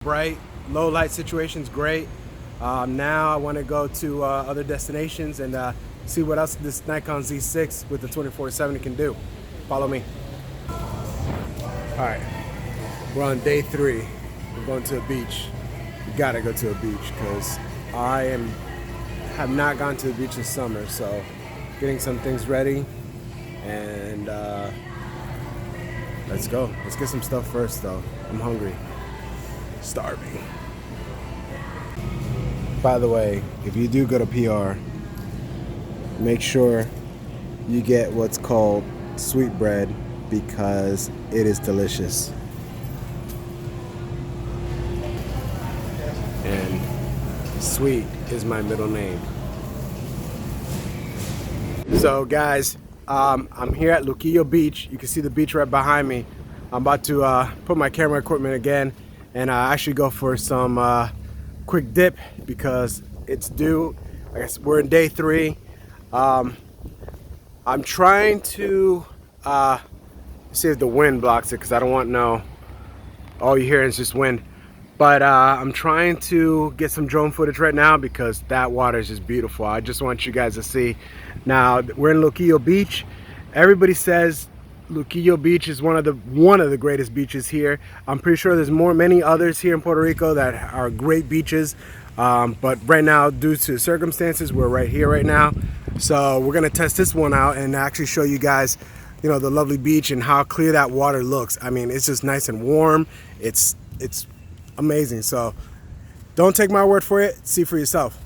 bright, low light situations, great. Now I want to go to other destinations and see what else this Nikon Z6 with the 24-70 can do. Follow me. All right, we're on day 3. We're going to a beach. We gotta go to a beach because have not gone to the beach this summer. So getting some things ready and let's go. Let's get some stuff first though. I'm hungry. Starving. By the way, if you do go to PR, make sure you get what's called sweetbread because it is delicious. And Sweet is my middle name. So guys, I'm here at Luquillo Beach. You can see the beach right behind me. I'm about to put my camera equipment again and actually go for some quick dip because it's due. I guess we're in day 3. I'm trying to see if the wind blocks it because I don't want all you hear is just wind. But I'm trying to get some drone footage right now because that water is just beautiful. I just want you guys to see. Now we're in Luquillo Beach. Everybody says Luquillo Beach is one of the greatest beaches here. I'm pretty sure there's many others here in Puerto Rico that are great beaches. But right now, due to circumstances, we're right here right now. So we're gonna test this one out and actually show you guys, the lovely beach and how clear that water looks. I mean, it's just nice and warm. It's amazing. So don't take my word for it. See for yourself.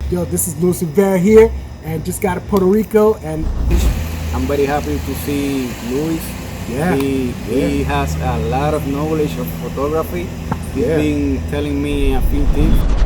Yo, this is Lucifer here, and just got to Puerto Rico, and I'm very happy to see Luis. Yeah, he has a lot of knowledge of photography. He's been telling me a few tips.